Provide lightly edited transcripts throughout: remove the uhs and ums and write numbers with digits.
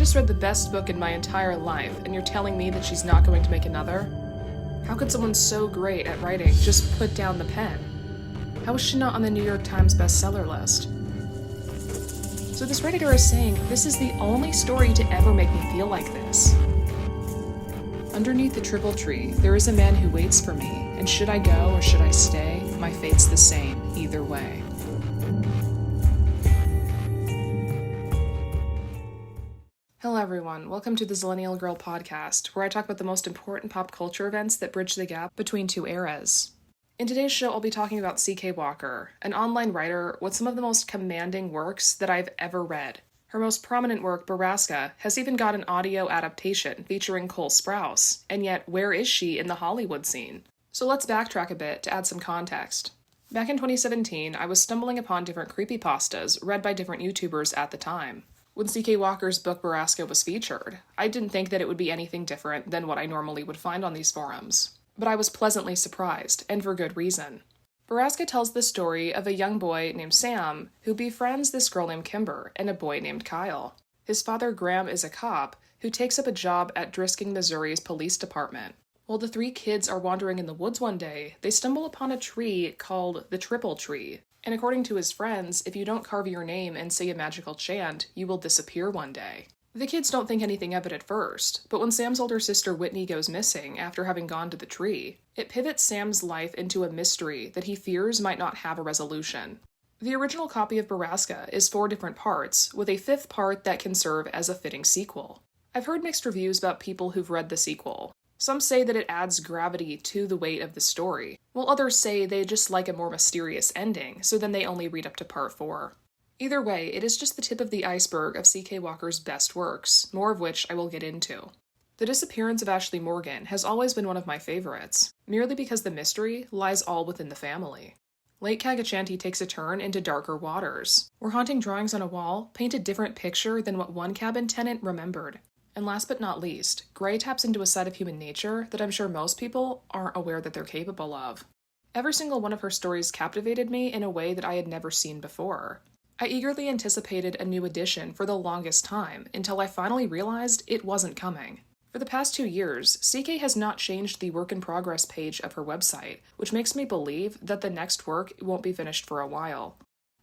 just read the best book in my entire life, and you're telling me that she's not going to make another? How could someone so great at writing just put down the pen? How is she not on the New York Times bestseller list? So this Redditor is saying, this is the only story to ever make me feel like this. Underneath the triple tree, there is a man who waits for me, and should I go or should I stay, my fate's the same, either way. Hello everyone, welcome to the Zillennial Girl podcast, where I talk about the most important pop culture events that bridge the gap between two eras. In today's show, I'll be talking about C.K. Walker, an online writer with some of the most commanding works that I've ever read. Her most prominent work, Borrasca, has even got an audio adaptation featuring Cole Sprouse, and yet where is she in the Hollywood scene? So let's backtrack a bit to add some context. Back in 2017, I was stumbling upon different creepypastas read by different YouTubers at the time. When C.K. Walker's book Borrasca was featured, I didn't think that it would be anything different than what I normally would find on these forums. But I was pleasantly surprised, and for good reason. Borrasca tells the story of a young boy named Sam who befriends this girl named Kimber and a boy named Kyle. His father, Graham, is a cop who takes up a job at Drisking, Missouri's police department. While the three kids are wandering in the woods one day, they stumble upon a tree called the Triple Tree. And according to his friends, if you don't carve your name and say a magical chant, you will disappear one day. The kids don't think anything of it at first, but when Sam's older sister Whitney goes missing after having gone to the tree, it pivots Sam's life into a mystery that he fears might not have a resolution. The original copy of Borrasca is 4 different parts, with a 5th part that can serve as a fitting sequel. I've heard mixed reviews about people who've read the sequel. Some say that it adds gravity to the weight of the story, while others say they just like a more mysterious ending, so then they only read up to part 4. Either way, it is just the tip of the iceberg of C.K. Walker's best works, more of which I will get into. The disappearance of Ashley Morgan has always been one of my favorites, merely because the mystery lies all within the family. Lake Cagachanty takes a turn into darker waters, where haunting drawings on a wall paint a different picture than what one cabin tenant remembered. And last but not least, Gray taps into a side of human nature that I'm sure most people aren't aware that they're capable of. Every single one of her stories captivated me in a way that I had never seen before. I eagerly anticipated a new edition for the longest time, until I finally realized it wasn't coming. For the past 2 years, CK has not changed the work-in-progress page of her website, which makes me believe that the next work won't be finished for a while.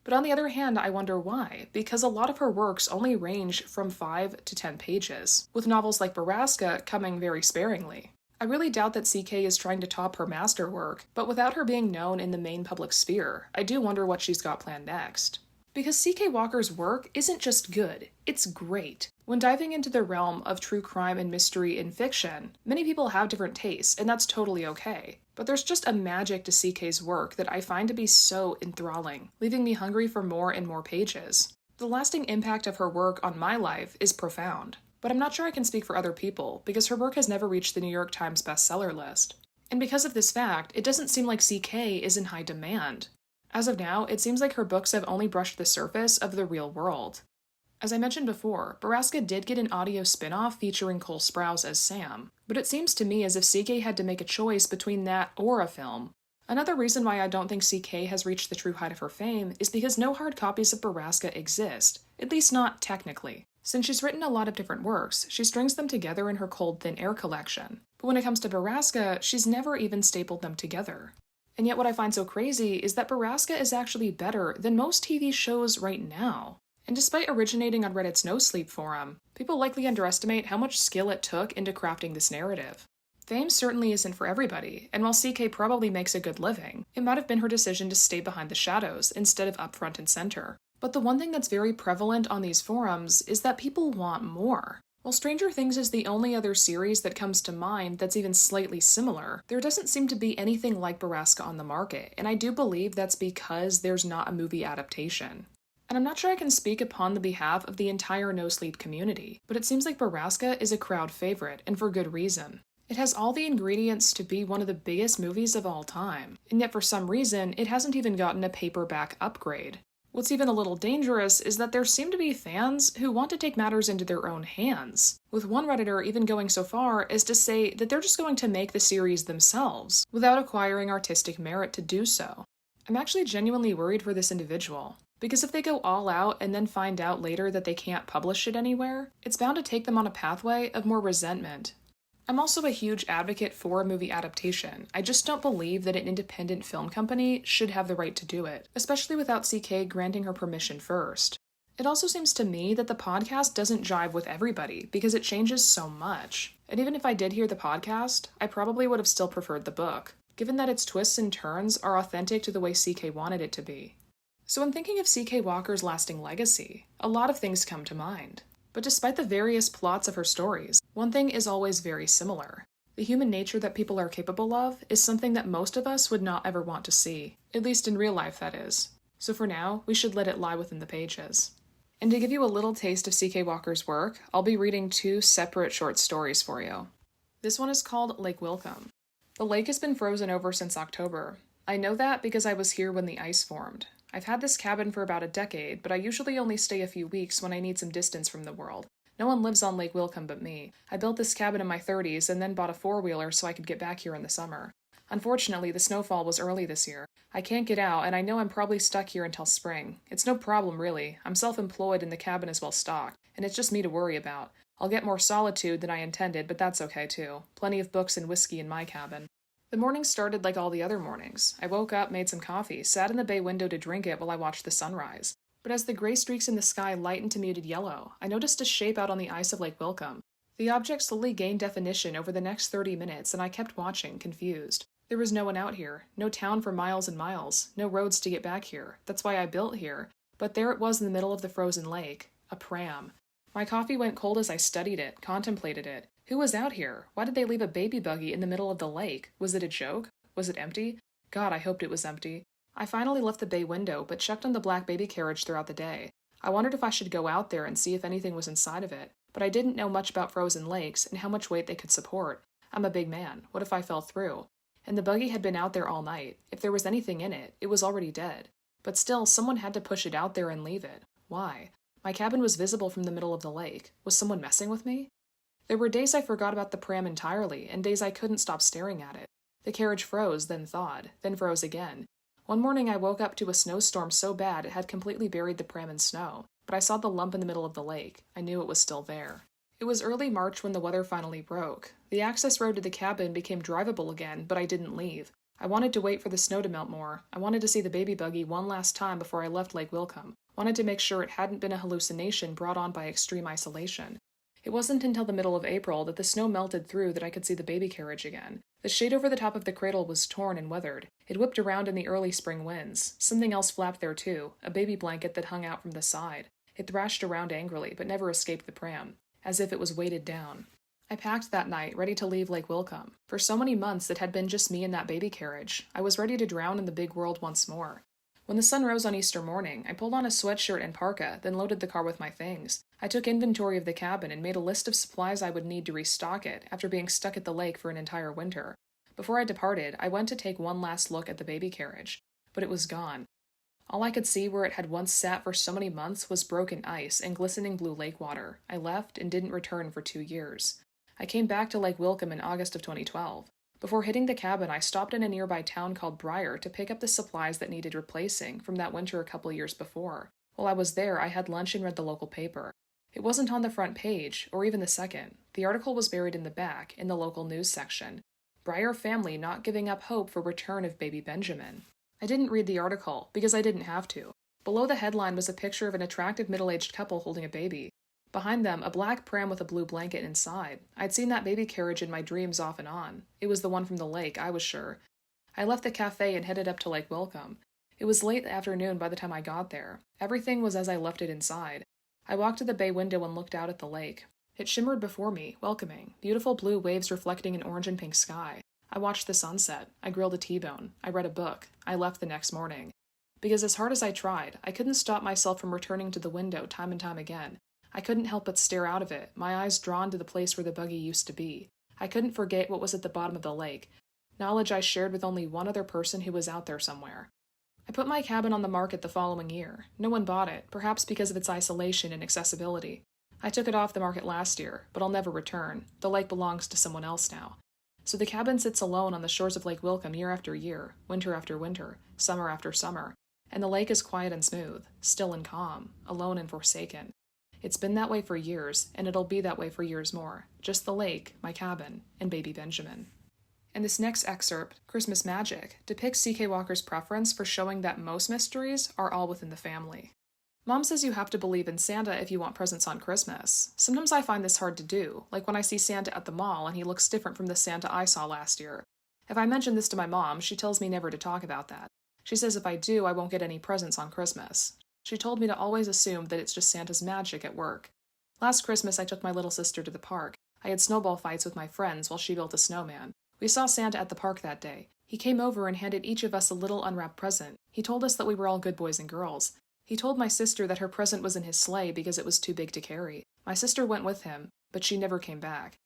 But on the other hand, I wonder why, because a lot of her works only range from 5 to 10 pages, with novels like Borrasca coming very sparingly. I really doubt that CK is trying to top her masterwork, but without her being known in the main public sphere, I do wonder what she's got planned next. Because C.K. Walker's work isn't just good, it's great. When diving into the realm of true crime and mystery in fiction, many people have different tastes, and that's totally okay. But there's just a magic to C.K.'s work that I find to be so enthralling, leaving me hungry for more and more pages. The lasting impact of her work on my life is profound, but I'm not sure I can speak for other people, because her work has never reached the New York Times bestseller list. And because of this fact, it doesn't seem like C.K. is in high demand. As of now, it seems like her books have only brushed the surface of the real world. As I mentioned before, Borrasca did get an audio spin-off featuring Cole Sprouse as Sam, but it seems to me as if CK had to make a choice between that or a film. Another reason why I don't think CK has reached the true height of her fame is because no hard copies of Borrasca exist, at least not technically. Since she's written a lot of different works, she strings them together in her Cold Thin Air collection, but when it comes to Borrasca, she's never even stapled them together. And yet what I find so crazy is that Borrasca is actually better than most TV shows right now. And despite originating on Reddit's No Sleep forum, people likely underestimate how much skill it took into crafting this narrative. Fame certainly isn't for everybody, and while CK probably makes a good living, it might have been her decision to stay behind the shadows instead of up front and center. But the one thing that's very prevalent on these forums is that people want more. While Stranger Things is the only other series that comes to mind that's even slightly similar, there doesn't seem to be anything like Borrasca on the market, and I do believe that's because there's not a movie adaptation. And I'm not sure I can speak upon the behalf of the entire No Sleep community, but it seems like Borrasca is a crowd favorite, and for good reason. It has all the ingredients to be one of the biggest movies of all time, and yet for some reason, it hasn't even gotten a paperback upgrade. What's even a little dangerous is that there seem to be fans who want to take matters into their own hands, with one Redditor even going so far as to say that they're just going to make the series themselves, without acquiring artistic merit to do so. I'm actually genuinely worried for this individual. Because if they go all out and then find out later that they can't publish it anywhere, it's bound to take them on a pathway of more resentment. I'm also a huge advocate for a movie adaptation. I just don't believe that an independent film company should have the right to do it, especially without CK granting her permission first. It also seems to me that the podcast doesn't jive with everybody because it changes so much. And even if I did hear the podcast, I probably would have still preferred the book, given that its twists and turns are authentic to the way CK wanted it to be. So when thinking of CK Walker's lasting legacy, a lot of things come to mind. But despite the various plots of her stories, one thing is always very similar. The human nature that people are capable of is something that most of us would not ever want to see, at least in real life, that is. So for now, we should let it lie within the pages. And to give you a little taste of CK Walker's work, I'll be reading 2 separate short stories for you. This one is called Lake Wilcom. The lake has been frozen over since October. I know that because I was here when the ice formed. I've had this cabin for about a decade, but I usually only stay a few weeks when I need some distance from the world. No one lives on Lake Wilcom but me. I built this cabin in my 30s and then bought a 4-wheeler so I could get back here in the summer. Unfortunately, the snowfall was early this year. I can't get out, and I know I'm probably stuck here until spring. It's no problem, really. I'm self-employed and the cabin is well stocked, and it's just me to worry about. I'll get more solitude than I intended, but that's okay too. Plenty of books and whiskey in my cabin. The morning started like all the other mornings. I woke up, made some coffee, sat in the bay window to drink it while I watched the sunrise. But as the gray streaks in the sky lightened to muted yellow, I noticed a shape out on the ice of Lake Wilcom. The object slowly gained definition over the next 30 minutes, and I kept watching, confused. There was no one out here, no town for miles and miles, no roads to get back here. That's why I built here. But there it was in the middle of the frozen lake. A pram. My coffee went cold as I studied it, contemplated it. Who was out here? Why did they leave a baby buggy in the middle of the lake? Was it a joke? Was it empty? God, I hoped it was empty. I finally left the bay window, but checked on the black baby carriage throughout the day. I wondered if I should go out there and see if anything was inside of it, but I didn't know much about frozen lakes and how much weight they could support. I'm a big man. What if I fell through? And the buggy had been out there all night. If there was anything in it, it was already dead. But still, someone had to push it out there and leave it. Why? My cabin was visible from the middle of the lake. Was someone messing with me? There were days I forgot about the pram entirely, and days I couldn't stop staring at it. The carriage froze, then thawed, then froze again. One morning I woke up to a snowstorm so bad it had completely buried the pram in snow, but I saw the lump in the middle of the lake. I knew it was still there. It was early March when the weather finally broke. The access road to the cabin became drivable again, but I didn't leave. I wanted to wait for the snow to melt more. I wanted to see the baby buggy one last time before I left Lake Wilcom. Wanted to make sure it hadn't been a hallucination brought on by extreme isolation. It wasn't until the middle of April that the snow melted through that I could see the baby carriage again. The shade over the top of the cradle was torn and weathered. It whipped around in the early spring winds. Something else flapped there too, a baby blanket that hung out from the side. It thrashed around angrily, but never escaped the pram, as if it was weighted down. I packed that night, ready to leave Lake Wilcom. For so many months it had been just me and that baby carriage. I was ready to drown in the big world once more. When the sun rose on Easter morning, I pulled on a sweatshirt and parka, then loaded the car with my things. I took inventory of the cabin and made a list of supplies I would need to restock it after being stuck at the lake for an entire winter. Before I departed, I went to take one last look at the baby carriage, but it was gone. All I could see where it had once sat for so many months was broken ice and glistening blue lake water. I left and didn't return for 2 years. I came back to Lake Wilcom in August of 2012. Before hitting the cabin, I stopped in a nearby town called Briar to pick up the supplies that needed replacing from that winter a couple years before. While I was there, I had lunch and read the local paper. It wasn't on the front page, or even the second. The article was buried in the back, in the local news section. Briar family not giving up hope for return of baby Benjamin. I didn't read the article, because I didn't have to. Below the headline was a picture of an attractive middle-aged couple holding a baby. Behind them, a black pram with a blue blanket inside. I'd seen that baby carriage in my dreams off and on. It was the one from the lake, I was sure. I left the cafe and headed up to Lake Wilcom. It was late afternoon by the time I got there. Everything was as I left it inside. I walked to the bay window and looked out at the lake. It shimmered before me, welcoming, beautiful blue waves reflecting an orange and pink sky. I watched the sunset. I grilled a T-bone. I read a book. I left the next morning. Because as hard as I tried, I couldn't stop myself from returning to the window time and time again. I couldn't help but stare out of it, my eyes drawn to the place where the buggy used to be. I couldn't forget what was at the bottom of the lake, knowledge I shared with only one other person who was out there somewhere. I put my cabin on the market the following year. No one bought it, perhaps because of its isolation and accessibility. I took it off the market last year, but I'll never return. The lake belongs to someone else now. So the cabin sits alone on the shores of Lake Wilcom year after year, winter after winter, summer after summer. And the lake is quiet and smooth, still and calm, alone and forsaken. It's been that way for years, and it'll be that way for years more. Just the lake, my cabin, and baby Benjamin. In this next excerpt, Christmas Magic depicts C.K. Walker's preference for showing that most mysteries are all within the family. Mom says you have to believe in Santa if you want presents on Christmas. Sometimes I find this hard to do, like when I see Santa at the mall and he looks different from the Santa I saw last year. If I mention this to my mom, she tells me never to talk about that. She says if I do, I won't get any presents on Christmas. She told me to always assume that it's just Santa's magic at work. Last Christmas, I took my little sister to the park. I had snowball fights with my friends while she built a snowman. We saw Santa at the park that day. He came over and handed each of us a little unwrapped present. He told us that we were all good boys and girls. He told my sister that her present was in his sleigh because it was too big to carry. My sister went with him, but she never came back.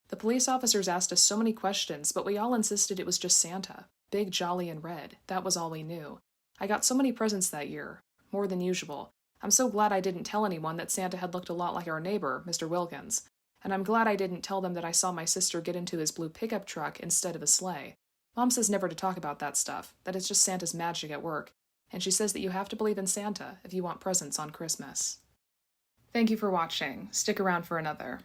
The police officers asked us so many questions, but we all insisted it was just Santa. Big, jolly, and red. That was all we knew. I got so many presents that year. More than usual. I'm so glad I didn't tell anyone that Santa had looked a lot like our neighbor, Mr. Wilkins. And I'm glad I didn't tell them that I saw my sister get into his blue pickup truck instead of a sleigh. Mom says never to talk about that stuff, that it's just Santa's magic at work. And she says that you have to believe in Santa if you want presents on Christmas. Thank you for watching. Stick around for another.